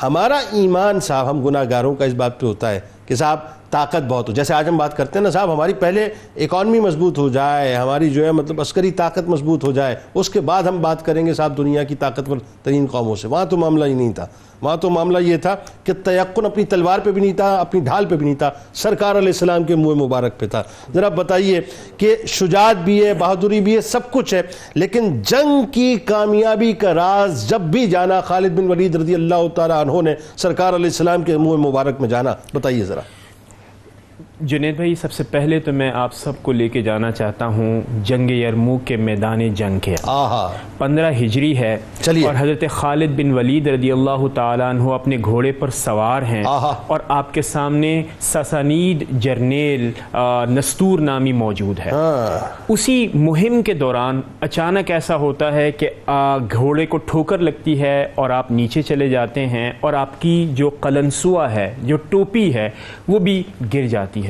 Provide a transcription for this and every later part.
ہمارا ایمان صاحب ہم گناہ گاروں کا اس بات پہ ہوتا ہے کہ صاحب طاقت بہت ہو. جیسے آج ہم بات کرتے ہیں نا صاحب، ہماری پہلے اکانومی مضبوط ہو جائے، ہماری جو ہے مطلب عسکری طاقت مضبوط ہو جائے، اس کے بعد ہم بات کریں گے صاحب دنیا کی طاقتور ترین قوموں سے. وہاں تو معاملہ ہی نہیں تھا. وہاں تو معاملہ یہ تھا کہ تیقن اپنی تلوار پہ بھی نہیں تھا، اپنی ڈھال پہ بھی نہیں تھا، سرکار علیہ السلام کے منہ مبارک پہ تھا. ذرا بتائیے کہ شجاعت بھی ہے، بہادری بھی ہے، سب کچھ ہے، لیکن جنگ کی کامیابی کا راز جب بھی جانا خالد بن ولید رضی اللہ تعالیٰ عنہ نے سرکار علیہ السلام کے منہ مبارک میں جانا. بتائیے ذرا. جنید بھائی، سب سے پہلے تو میں آپ سب کو لے کے جانا چاہتا ہوں جنگ یرموک کے میدان جنگ کے. 15 ہجری ہے اور حضرت خالد بن ولید رضی اللہ تعالیٰ عنہ اپنے گھوڑے پر سوار ہیں اور آپ کے سامنے ساسانید جرنیل نستور نامی موجود ہے. اسی مہم کے دوران اچانک ایسا ہوتا ہے کہ گھوڑے کو ٹھوکر لگتی ہے اور آپ نیچے چلے جاتے ہیں اور آپ کی جو قلنسوہ ہے، جو ٹوپی ہے، وہ بھی گر جاتی ہے.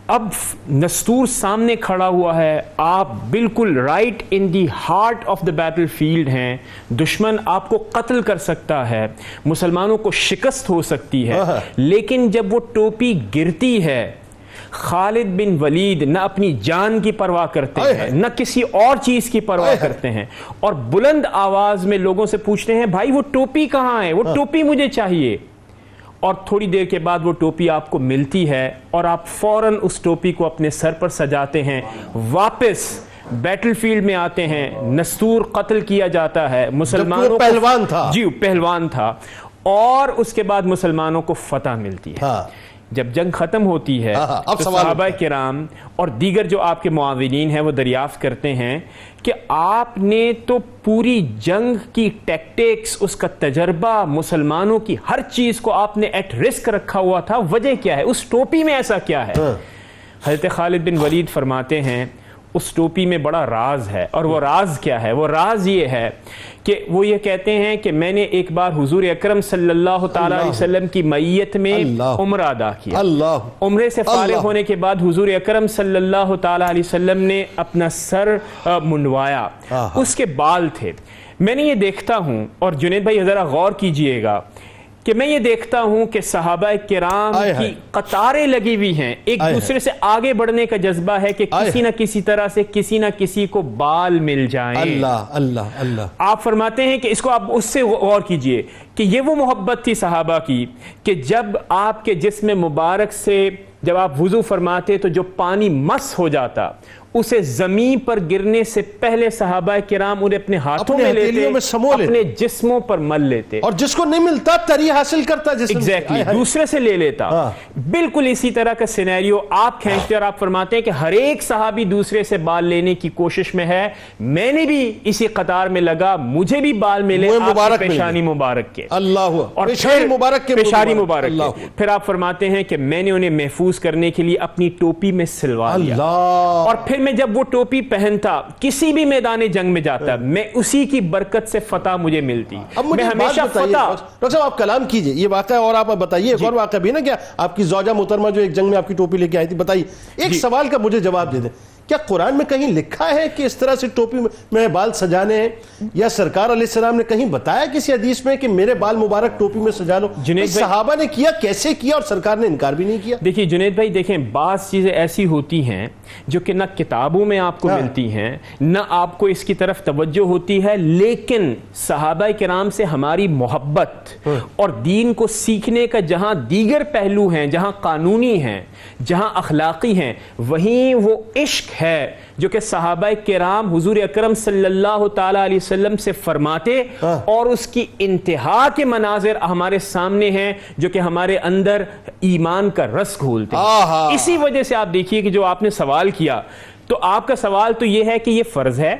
اب نستور سامنے کھڑا ہوا ہے، آپ بالکل right in the heart of the battle field ہیں. دشمن آپ کو قتل کر سکتا ہے، مسلمانوں کو شکست ہو سکتی ہے، لیکن جب وہ ٹوپی گرتی ہے خالد بن ولید نہ اپنی جان کی پرواہ کرتے ہیں، نہ کسی اور چیز کی پرواہ کرتے ہیں، اور بلند آواز میں لوگوں سے پوچھتے ہیں بھائی وہ ٹوپی کہاں ہے، وہ ٹوپی مجھے چاہیے. اور تھوڑی دیر کے بعد وہ ٹوپی آپ کو ملتی ہے اور آپ فوراً اس ٹوپی کو اپنے سر پر سجاتے ہیں، واپس بیٹل فیلڈ میں آتے ہیں. نستور قتل کیا جاتا ہے، مسلمانوں پہلوان تھا، جی پہلوان تھا، اور اس کے بعد مسلمانوں کو فتح ملتی ہے. جب جنگ ختم ہوتی ہے تو صحابہ کرام اور دیگر جو آپ کے معاونین ہیں وہ دریافت کرتے ہیں کہ آپ نے تو پوری جنگ کی ٹیکٹکس، اس کا تجربہ، مسلمانوں کی ہر چیز کو آپ نے ایٹ رسک رکھا ہوا تھا، وجہ کیا ہے؟ اس ٹوپی میں ایسا کیا ہے؟ حضرت خالد بن ولید فرماتے ہیں اس ٹوپی میں بڑا راز ہے. اور وہ راز کیا ہے؟ وہ راز یہ ہے کہ وہ یہ کہتے ہیں کہ میں نے ایک بار حضور اکرم صلی اللہ تعالیٰ علیہ وسلم کی معیت میں عمرہ ادا کیا. عمرے سے فارغ ہونے کے بعد حضور اکرم صلی اللہ تعالیٰ علیہ وسلم نے اپنا سر منڈوایا، اس کے بال تھے. میں نے یہ دیکھتا ہوں، اور جنید بھائی ذرا غور کیجئے گا کہ میں یہ دیکھتا ہوں کہ صحابہ کرام کی قطاریں لگی ہوئی ہیں، ایک دوسرے سے آگے بڑھنے کا جذبہ ہے کہ کسی نہ کسی طرح سے کسی نہ کسی کو بال مل جائیں. اللہ. آپ فرماتے ہیں کہ اس کو آپ اس سے غور کیجئے کہ یہ وہ محبت تھی صحابہ کی کہ جب آپ کے جسم مبارک سے جب آپ وضو فرماتے تو جو پانی مس ہو جاتا اسے زمین پر گرنے سے پہلے صحابہ کرام انہیں اپنے ہاتھوں میں لیتے، اپنے جسموں پر مل لیتے، اور جس کو نہیں ملتا تری حاصل کرتا جسم ایگزیکٹلی دوسرے سے لے لیتا. بالکل اسی طرح کا سینیریو آپ کھینچتے اور آپ فرماتے ہیں کہ ہر ایک صحابی دوسرے سے بال لینے کی کوشش میں ہے. میں نے بھی اسی قطار میں لگا، مجھے بھی بال ملے آپ کی پیشانی مبارک کے. اللہ، اور پیشانی مبارک کے. پھر آپ فرماتے ہیں کہ میں نے انہیں محفوظ کرنے کے لیے اپنی ٹوپی میں سلوا لیا، اور پھر میں جب وہ ٹوپی پہنتا کسی بھی میدان جنگ میں جاتا میں اسی کی برکت سے فتح مجھے ملتی. میں ہمیشہ فتح. ڈاکٹر صاحب آپ کلام کیجئے یہ واقعہ، اور آپ بتائیے ایک اور واقعہ بھی نا، کیا آپ کی زوجہ محترمہ جو ایک جنگ میں آپ کی ٹوپی لے کے آئی تھی، بتائیے ایک سوال کا مجھے جواب دے دیں. کیا قرآن میں کہیں لکھا ہے کہ اس طرح سے ٹوپی میں بال سجانے ہیں، یا سرکار علیہ السلام نے کہیں بتایا کسی حدیث میں کہ میرے بال مبارک ٹوپی میں سجا لو؟ صحابہ نے کیا، کیسے کیا، اور سرکار نے انکار بھی نہیں کیا. دیکھیے جنید بھائی، دیکھیں بعض چیزیں ایسی ہوتی ہیں جو کہ نہ کتابوں میں آپ کو ملتی ہیں، نہ آپ کو اس کی طرف توجہ ہوتی ہے، لیکن صحابہ کرام سے ہماری محبت اور دین کو سیکھنے کا جہاں دیگر پہلو ہیں، جہاں قانونی ہیں، جہاں اخلاقی ہیں، وہیں وہ عشق ہے جو کہ صحابہ کرام حضور اکرم صلی اللہ تعالیٰ علیہ وسلم سے فرماتے، اور اس کی انتہا کے مناظر ہمارے سامنے ہیں جو کہ ہمارے اندر ایمان کا رس گھولتے ہیں. اسی وجہ سے آپ دیکھیے کہ جو آپ نے سوال کیا، تو آپ کا سوال تو یہ ہے کہ یہ فرض ہے،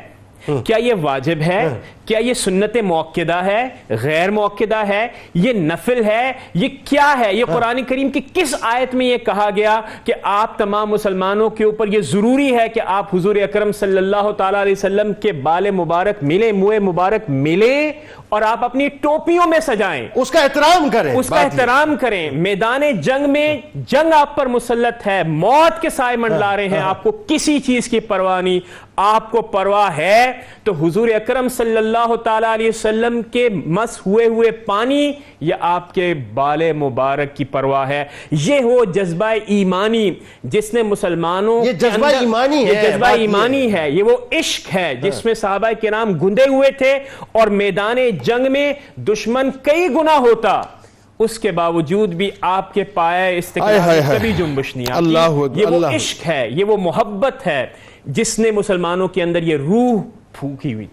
کیا یہ واجب ہے، کیا یہ سنت موقدہ ہے، غیر موقدہ ہے، یہ نفل ہے، یہ کیا ہے؟ یہ قرآن کریم کی کس آیت میں یہ کہا گیا کہ آپ تمام مسلمانوں کے اوپر یہ ضروری ہے کہ آپ حضور اکرم صلی اللہ تعالیٰ علیہ وسلم کے بال مبارک ملے، منہ مبارک ملے، اور آپ اپنی ٹوپیوں میں سجائیں، اس کا احترام کریں، اس کا احترام کریں. میدان جنگ میں جنگ آپ پر مسلط ہے، موت کے سائے منڈلا رہے ہیں، آپ کو کسی چیز کی پرواہ نہیں. آپ کو پرواہ ہے تو حضور اکرم صلی اللہ اللہ تعالیٰ علیہ وسلم کے مس ہوئے ہوئے پانی یا آپ کے بال مبارک کی پرواہ ہے؟ یہ وہ جذبہ ایمانی جس نے مسلمانوں یہ جذبہ ایمانی ہے، یہ جذبہ ایمانی ہے، یہ وہ عشق ہے جس میں صحابہ کرام گندے ہوئے تھے، اور میدان جنگ میں دشمن کئی گنا ہوتا، اس کے باوجود بھی آپ کے پائے استقلال میں کبھی جنبش نہیں آتی۔ یہ وہ عشق ہے، یہ وہ محبت ہے جس نے مسلمانوں کے اندر یہ روح پھونکی ہوئی تھی۔